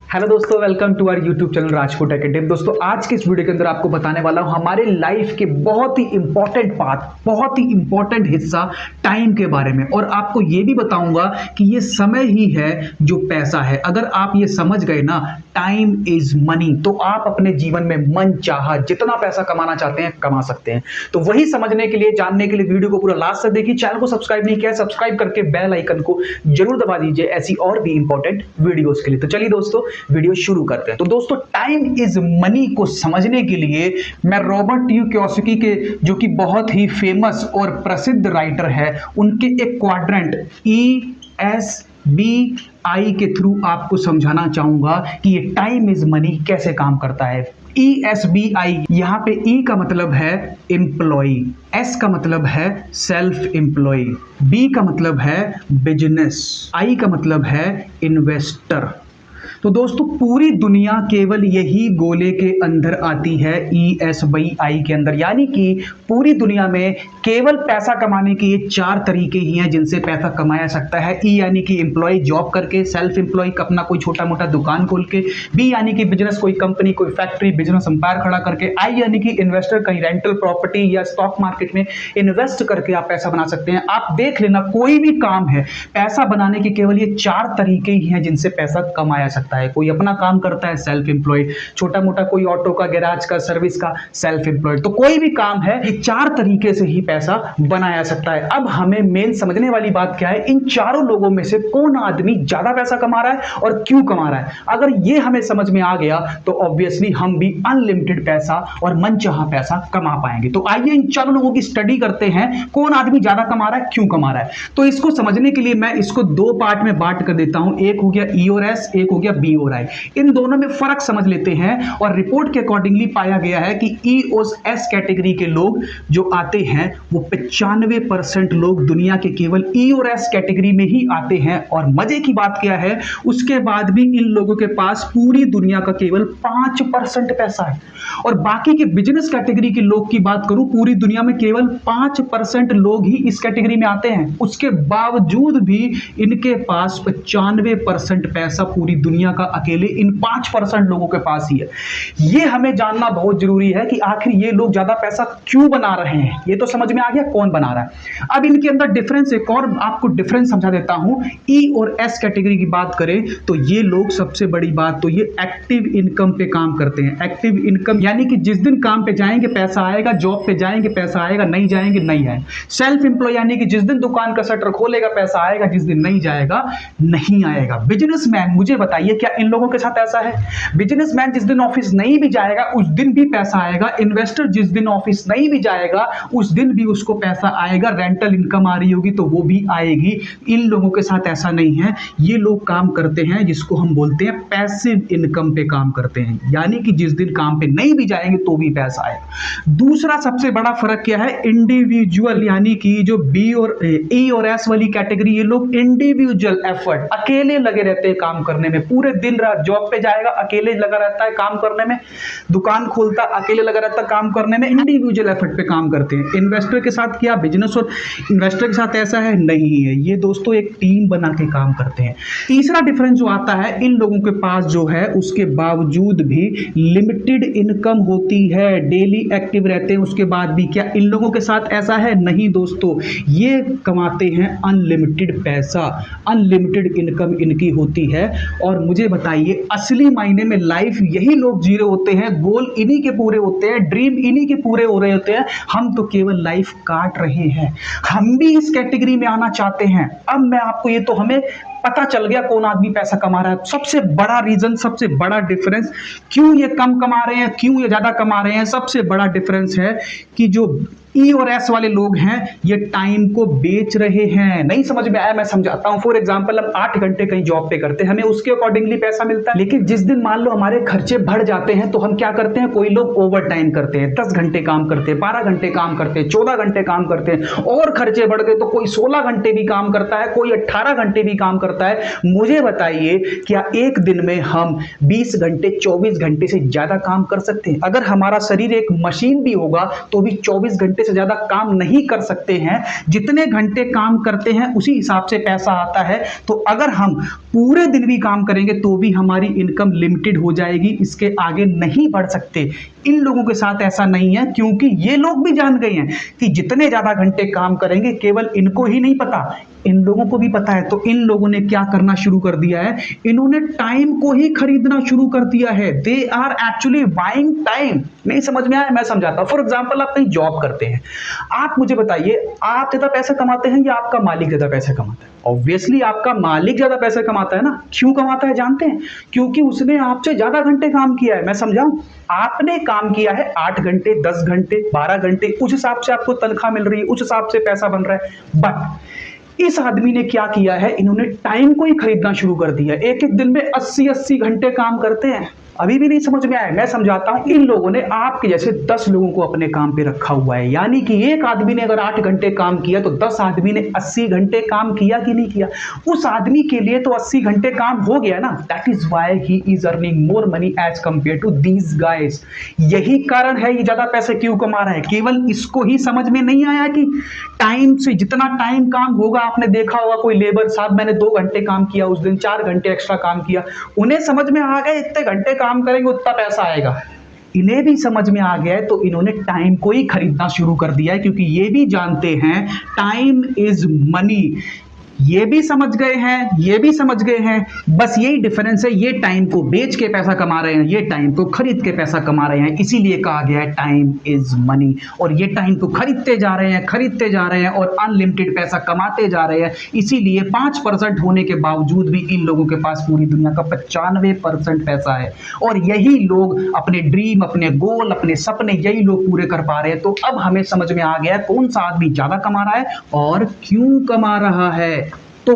Hello दोस्तों, welcome to our YouTube channel Rajkot academy. दोस्तों, आज के इस वीडियो के अंदर आपको बताने वाला हूं हमारे लाइफ के बहुत ही इंपॉर्टेंट पार्ट, बहुत ही इंपॉर्टेंट हिस्सा टाइम के बारे में। और आपको ये भी बताऊंगा कि ये समय ही है जो पैसा है। अगर आप ये समझ गए ना, टाइम इज मनी, तो आप अपने जीवन में मन चाहा जितना पैसा कमाना चाहते हैं कमा सकते हैं। तो वही समझने के लिए, जानने के लिए वीडियो को पूरा लास्ट तक देखिए। चैनल को सब्सक्राइब नहीं किया, सब्सक्राइब करके बेल आइकन को जरूर दबा दीजिए ऐसी और भी इंपॉर्टेंट वीडियोस के लिए। तो चलिए दोस्तों, वीडियो शुरू करते हैं। तो दोस्तों, टाइम इज मनी को समझने के लिए मैं रॉबर्ट यू कियोसाकी के, जो कि बहुत ही फेमस और प्रसिद्ध राइटर है, उनके एक क्वाड्रेंट ESBI के थ्रू आपको समझाना चाहूंगा कि ये टाइम इज मनी कैसे काम करता है। ESBI, यहां पे E का मतलब है एम्प्लॉय, S का मतलब है सेल्फ एम्प्लॉय, B का मतलब है बिजनेस, I का मतलब है इन्वेस्टर। तो दोस्तों, पूरी दुनिया केवल यही गोले के अंदर आती है, ESBI के अंदर। यानी कि पूरी दुनिया में केवल पैसा कमाने के ये 4 तरीके ही हैं जिनसे पैसा कमाया सकता है। E यानी कि एम्प्लॉय, जॉब करके, सेल्फ एम्प्लॉय अपना कोई छोटा मोटा दुकान खोल के, B यानी कि बिजनेस, कोई कंपनी, कोई फैक्ट्री, बिजनेस अंपायर खड़ा करके, I यानी कि इन्वेस्टर, कहीं रेंटल प्रॉपर्टी या स्टॉक मार्केट में इन्वेस्ट करके आप पैसा बना सकते हैं। आप देख लेना, कोई भी काम है, पैसा बनाने के केवल ये 4 तरीके ही हैं जिनसे पैसा कमाया सकता है। कोई अपना काम करता है, सेल्फ एम्प्लॉय, छोटा मोटा कोई ऑटो का, गैराज का, सर्विस का, सेल्फ एम्प्लॉय। तो कोई भी काम है, ये 4 तरीके से ही पैसा बनाया सकता है। अब हमें मेन समझने वाली बात क्या है, इन चारों लोगों में से कौन आदमी ज्यादा पैसा कमा रहा है और क्यों कमा रहा है। अगर ये हमें समझ में आ गया तो ऑब्वियसली हम भी अनलिमिटेड पैसा और मनचाहा पैसा कमा पाएंगे। तो आइए इन चारों लोगों की स्टडी करते हैं, कौन आदमी ज्यादा कमा रहा है, क्यों कमा रहा है। तो इसको समझने के लिए मैं इसको 2 पार्ट में बांट कर देता हूं। एक हो गया E और S, एक हो गया B और I। इन दोनों में फर्क समझ लेते हैं। और रिपोर्ट के अकॉर्डिंगली पाया गया है कि E और S कैटेगरी के लोग जो आते हैं वो 95% लोग दुनिया के केवल E और S कैटेगरी में ही आते हैं। और मजे की बात क्या है, उसके बाद भी इन लोगों के पास पूरी दुनिया का केवल 5% पैसा है। और बाकी के बिजनेस कैटेगरी के लोग की बात करूं, पूरी दुनिया में केवल 5% लोग ही इस कैटेगरी में आते हैं। उसके बावजूद भी इनके पास 95% पैसा पूरी दुनिया का अकेले इन 5% लोगों के पास ही है। ये हमें जानना बहुत जरूरी है कि आखिर ये लोग ज्यादा पैसा क्यों बना रहे हैं। ये तो समझ में आ गया कौन बना रहा है। अब इनके अंदर डिफरेंस, एक और आपको डिफरेंस समझा देता हूं। E और S कैटेगरी की बात करें तो ये लोग, सबसे बड़ी बात तो ये एक्टिव इनकम पे काम करते हैं। एक्टिव इनकम यानी कि जिस दिन काम पे जाएंगे पैसा आएगा, जॉब पे जाएंगे पैसा आएगा, नहीं जाएंगे नहीं आएगा। सेल्फ एम्प्लॉय यानी कि जिस दिन दुकान का शटर खोलेगा पैसा आएगा, जिस दिन नहीं जाएगा नहीं आएगा। बिजनेसमैन, मुझे बताइए क्या इन लोगों के साथ ऐसा है? बिजनेसमैन जिस दिन ऑफिस नहीं भी जाएगा उस दिन भी पैसा आएगा। इन्वेस्टर जिस दिन ऑफिस नहीं भी जाएगा उस दिन भी उसको पैसा आएगा। रेंटल इनकम आ रही होगी तो वो भी आएगी। इन लोगों के साथ ऐसा नहीं है। ये लोग काम करते हैं जिसको हम बोलते हैं पैसिव इनकम पे काम करते हैं, यानी कि जिस दिन काम पे नहीं भी जाएंगे तो भी पैसा आएगा। दूसरा सबसे बड़ा फर्क क्या है, इंडिविजुअल, यानी कि जो B और E और S वाली कैटेगरी, ये लोग इंडिविजुअल एफर्ट, अकेले लगे रहते हैं काम करने में। पूरे दिन रात जॉब पे जाएगा, अकेले लगा रहता है काम करने में, दुकान खोलता अकेले लगा रहता है काम करने में। इंडिविजुअल एफर्ट पे काम करते हैं। इन्वेस्टर के साथ क्या, बिजनेस और इन्वेस्टर के साथ ऐसा है नहीं है। ये दोस्तों एक टीम बना के काम करते हैं। तीसरा डिफरेंस जो आता है, इन लोगों के पास जो है उसके बावजूद भी लिमिटेड इनकम होती है, डेली एक्टिव रहते हैं उसके बाद भी। क्या इन लोगों के साथ ऐसा है? नहीं दोस्तों, ये कमाते हैं अनलिमिटेड पैसा, अनलिमिटेड इनकम इनकी होती है। और मुझे बताइए, असली मायने में लाइफ यही लोग जी रहे होते हैं, गोल इन्हीं के पूरे होते हैं, ड्रीम इन्हीं के पूरे हो रहे होते हैं। हम तो केवल लाइफ काट रहे हैं। हम भी इस कैटेगरी में आना चाहते हैं। अब मैं आपको, ये तो हमें पता चल गया कौन आदमी पैसा कमा रहा है। सबसे बड़ा रीजन, सबसे बड़ा डिफरेंस, क्यों ये कम कमा रहे हैं, क्यों ये ज्यादा कमा रहे हैं, सबसे बड़ा डिफरेंस है कि जो E और S वाले लोग हैं ये टाइम को बेच रहे हैं। नहीं समझ में आया, मैं समझाता हूं। फॉर एग्जांपल, हम 8 घंटे कहीं जॉब पे करते हैं, हमें उसके अकॉर्डिंगली पैसा मिलता है। लेकिन जिस दिन मान लो हमारे खर्चे बढ़ जाते हैं तो हम क्या करते हैं, कोई लोग ओवर टाइम करते हैं, 10 घंटे काम करते हैं, 12 घंटे काम करते हैं, 14 घंटे काम करते हैं। और खर्चे बढ़ गए तो कोई 16 घंटे भी काम करता है, कोई 18 घंटे भी काम करता है। मुझे बताइए, क्या एक दिन में हम 20 घंटे 24 घंटे से ज्यादा काम कर सकते हैं? अगर हमारा शरीर एक मशीन भी होगा तो भी 24 घंटे घंटे से ज्यादा काम नहीं कर सकते हैं, जितने घंटे काम करते हैं उसी हिसाब से पैसा आता है। तो अगर हम पूरे दिन भी काम करेंगे तो भी हमारी इनकम लिमिटेड हो जाएगी, इसके आगे नहीं बढ़ सकते। इन लोगों के साथ ऐसा नहीं है, क्योंकि ये लोग भी जान गए हैं कि जितने ज्यादा घंटे काम करेंगे, केवल इनको ही नहीं पता, इन लोगों को भी पता है। तो इन लोगों ने क्या करना शुरू कर दिया है, इन्होंने टाइम को ही खरीदना शुरू कर दिया है। They are actually buying time. नहीं समझ में आया? मैं समझाता हूं। फॉर एग्जाम्पल, आप कहीं जॉब करते हैं, आप मुझे बताइए, आप ज्यादा पैसे कमाते हैं या आपका मालिक ज्यादा पैसे कमाता है? ऑब्वियसली आपका मालिक ज्यादा पैसे कमाता है ना। क्यों कमाता है जानते हैं? क्योंकि उसने आपसे ज्यादा घंटे काम किया है। मैं समझाऊं, आपने काम किया है 8 घंटे, 10 घंटे, 12 घंटे, उस हिसाब से आपको तनख्वाह मिल रही है, उस हिसाब से पैसा बन रहा है। बट इस आदमी ने क्या किया है, इन्होंने टाइम को ही खरीदना शुरू कर दिया। एक एक दिन में 80-80 घंटे काम करते हैं। अभी भी नहीं समझ में आया? मैं समझाता हूं। इन लोगों ने आपके जैसे 10 लोगों को अपने काम पे रखा हुआ है, यानी कि एक आदमी ने अगर 8 घंटे काम किया तो 10 आदमी ने 80 घंटे काम किया कि नहीं किया? उस आदमी के लिए तो 80 घंटे काम हो गया ना। That is why he is earning more money as compare to these guys. यही कारण है ये ज्यादा पैसे क्यों कमा रहा है। केवल इसको ही समझ में नहीं आया कि टाइम से जितना टाइम काम होगा, आपने देखा होगा कोई लेबर साहब, मैंने 2 घंटे काम किया, उस दिन 4 घंटे एक्स्ट्रा काम किया, उन्हें समझ में आ गया इतने घंटे काम करेंगे उतना पैसा आएगा। इन्हें भी समझ में आ गया है, तो इन्होंने टाइम को ही खरीदना शुरू कर दिया है, क्योंकि ये भी जानते हैं टाइम इज मनी। ये भी समझ गए हैं, ये भी समझ गए हैं, बस यही डिफरेंस है। ये टाइम को बेच के पैसा कमा रहे हैं, ये टाइम को खरीद के पैसा कमा रहे हैं। इसीलिए कहा गया है टाइम इज मनी। और ये टाइम को खरीदते जा रहे हैं, खरीदते जा रहे हैं और अनलिमिटेड पैसा कमाते जा रहे हैं। इसीलिए 5% होने के बावजूद भी इन लोगों के पास पूरी दुनिया का 95% पैसा है। और यही लोग अपने ड्रीम, अपने गोल, अपने सपने, यही लोग पूरे कर पा रहे हैं। तो अब हमें समझ में आ गया कौन सा आदमी ज्यादा कमा रहा है और क्यों कमा रहा है। तो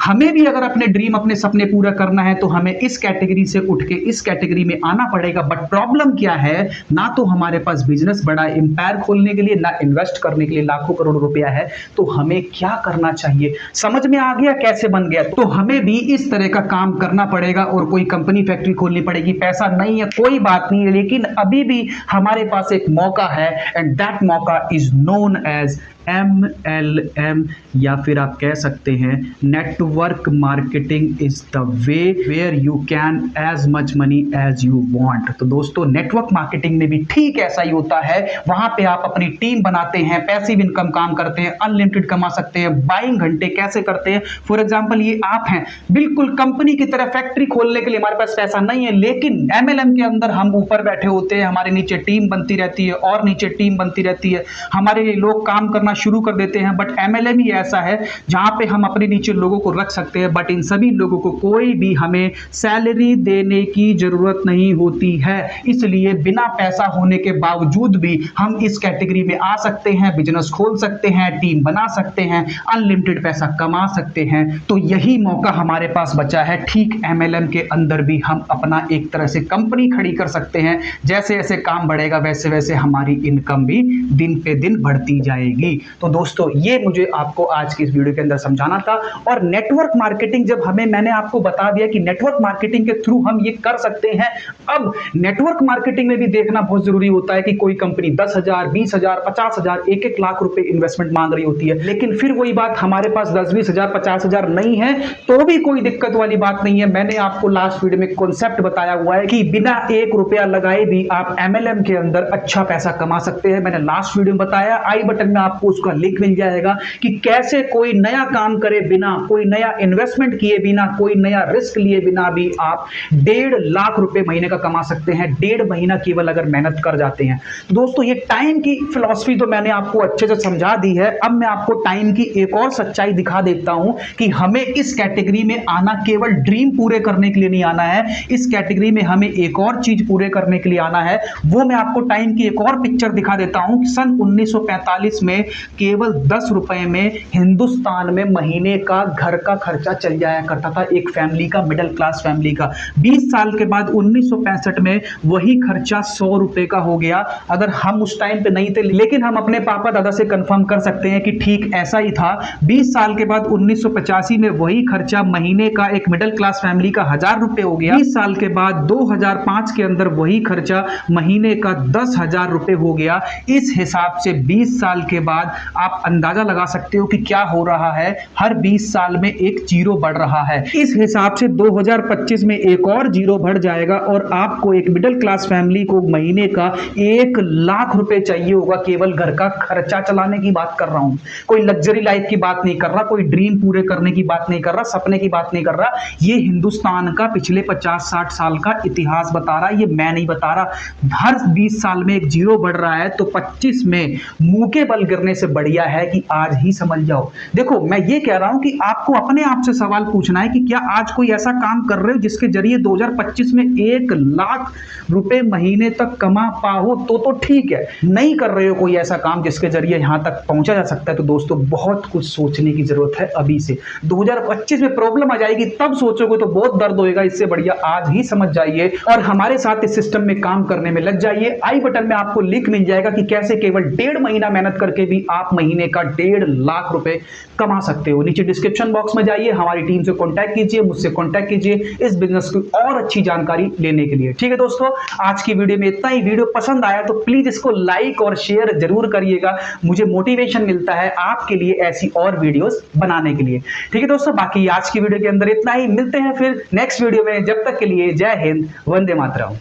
हमें भी अगर अपने ड्रीम, अपने सपने पूरा करना है तो हमें इस कैटेगरी से उठ के इस कैटेगरी में आना पड़ेगा। बट प्रॉब्लम क्या है, ना तो हमारे पास बिजनेस बड़ा एम्पायर खोलने के लिए, ना इन्वेस्ट करने के लिए लाखों करोड़ रुपया है। तो हमें क्या करना चाहिए, समझ में आ गया कैसे बन गया? तो हमें भी इस तरह का काम करना पड़ेगा और कोई कंपनी, फैक्ट्री खोलनी पड़ेगी। पैसा नहीं है कोई बात नहीं है, लेकिन अभी भी हमारे पास एक मौका है, एंड दैट मौका इज नोन एज MLM, या फिर आप कह सकते हैं network marketing is the way where you can as much money as you want. तो दोस्तों, नेटवर्क मार्केटिंग में भी ठीक ऐसा ही होता है। वहां पे आप अपनी टीम बनाते हैं, पैसिव इनकम काम करते हैं, अनलिमिटेड कमा सकते हैं। बाइंग घंटे कैसे करते हैं? फॉर एग्जांपल, ये आप हैं, बिल्कुल कंपनी की तरह फैक्ट्री खोलने के लिए हमारे पास पैसा नहीं है, लेकिन MLM के अंदर हम ऊपर बैठे होते हैं, हमारे नीचे टीम बनती रहती है और नीचे टीम बनती रहती है, हमारे लिए लोग काम करना शुरू कर देते हैं। बट MLM ही ऐसा है जहां पे हम अपने नीचे लोगों को रख सकते हैं, बट इन सभी लोगों को कोई भी हमें सैलरी देने की जरूरत नहीं होती है। इसलिए बिना पैसा होने के बावजूद भी हम इस कैटेगरी में आ सकते हैं, बिजनेस खोल सकते हैं, टीम बना सकते हैं, अनलिमिटेड पैसा कमा सकते हैं। तो यही मौका हमारे पास बचा है। ठीक MLM के अंदर भी हम अपना एक तरह से कंपनी खड़ी कर सकते हैं। जैसे जैसे काम बढ़ेगा वैसे वैसे हमारी इनकम भी दिन पे दिन बढ़ती जाएगी। तो दोस्तों, ये मुझे आपको आज की इस वीडियो के अंदर समझाना था। और नेटवर्क मार्केटिंग जब मैंने आपको बता दिया कि नेटवर्क मार्केटिंग के थ्रू हम ये कर सकते हैं। अब नेटवर्क मार्केटिंग में भी देखना बहुत जरूरी होता है कि कोई कंपनी 10,000, 20,000, 50,000, 1-1 लाख रुपए इन्वेस्टमेंट मांग रही होती है। लेकिन फिर वही बात, हमारे पास 10-20,000, 50,000 नहीं है तो भी कोई दिक्कत वाली बात नहीं है। मैंने आपको लास्ट वीडियो में कॉन्सेप्ट बताया हुआ है कि बिना 1 रुपया लगाए भी आप MLM के अंदर अच्छा पैसा कमा सकते हैं। मैंने लास्ट वीडियो में बताया, आई बटन में आपको उसका लिंक मिल जाएगा कि कैसे कोई नया काम करे बिना, कोई नया इन्वेस्टमेंट किए बिना, कोई नया रिस्क लिए बिना भी आप 1.5 लाख रुपए महीने का कमा सकते हैं। 1.5 महीना केवल अगर मेहनत कर जाते हैं। तो दोस्तों, ये टाइम की फिलॉसफी तो मैंने आपको अच्छे से समझा दी है। अब मैं आपको टाइम की एक और सच्चाई दिखा देता हूं कि हमें इस कैटेगरी में आना केवल ड्रीम पूरे करने के लिए नहीं आना है। इस कैटेगरी में हमें एक और चीज पूरे करने के लिए आना है। वो मैं आपको टाइम की एक और पिक्चर दिखा देता हूं। सन 1945 में केवल 10 रुपए में हिंदुस्तान में महीने का घर का खर्चा चल जाया करता था, एक फैमिली का, मिडिल क्लास फैमिली का। 20 साल के बाद 1965 में वही खर्चा 100 रुपए का हो गया। अगर हम उस टाइम पे नहीं थे, लेकिन हम अपने पापा दादा से कंफर्म कर सकते हैं कि ठीक ऐसा ही था। 20 साल के बाद 1985 में वही खर्चा महीने का एक मिडिल क्लास फैमिली का 1000 रुपए हो गया। 20 साल के बाद 2005 के अंदर वही खर्चा महीने का 10,000 रुपए हो गया। इस हिसाब से 20 साल के बाद आप अंदाजा लगा सकते हो कि क्या हो रहा है, हर 20 साल में एक जीरो बढ़ रहा है। इस हिसाब से 2025 में एक और जीरो बढ़ जाएगा और आपको एक मिडिल क्लास फैमिली को महीने का 1 लाख रुपए चाहिए होगा केवल घर का खर्चा चलाने की बात कर रहा हूं। कोई लग्जरी लाइफ की बात नहीं कर रहा, कोई ड्रीम पूरे करने की बात नहीं कर रहा, सपने की बात नहीं कर रहा। ये हिंदुस्तान का पिछले 50-60 साल का इतिहास बता रहा है, ये मैं नहीं बता रहा। हर 20 साल में एक जीरो बढ़ रहा है, तो 25 में मुंह के बल गिरने से बढ़िया है कि आज ही समझ जाओ। देखो, मैं ये कह रहा हूं कि आपको अपने आप से सवाल पूछना है कि क्या आज कोई ऐसा काम कर रहे हो जिसके जरिए 2025 में 1 लाख रुपए महीने तक कमा पाओ, तो ठीक है। नहीं कर रहे हो कोई ऐसा काम जिसके जरिए यहां तक पहुंचा जा सकता है, तो दोस्तों बहुत कुछ सोचने की जरूरत है अभी से। 2025 में प्रॉब्लम आ जाएगी तब सोचोगे तो बहुत दर्द होएगा, इससे बढ़िया आज ही समझ जाइए और हमारे साथ इस सिस्टम में काम करने में लग जाइए। आई बटन में आपको लिंक मिल जाएगा कि कैसे केवल 1.5 महीना मेहनत करके भी आप महीने का 1.5 लाख रुपए कमा सकते हो। नीचे डिस्क्रिप्शन बॉक्स में जाइए, हमारी टीम से कांटेक्ट कीजिए, मुझसे कांटेक्ट कीजिए इस बिजनेस की और अच्छी जानकारी लेने के लिए। ठीक है दोस्तों, आज की वीडियो में इतना ही। वीडियो पसंद आया तो प्लीज इसको लाइक और शेयर जरूर करिएगा, मुझे मोटिवेशन मिलता है आपके लिए ऐसी और वीडियोस बनाने के लिए। ठीक है दोस्तों, बाकी आज की वीडियो के अंदर इतना ही। मिलते हैं फिर नेक्स्ट वीडियो में, जब तक के लिए जय हिंद, वंदे मातरम।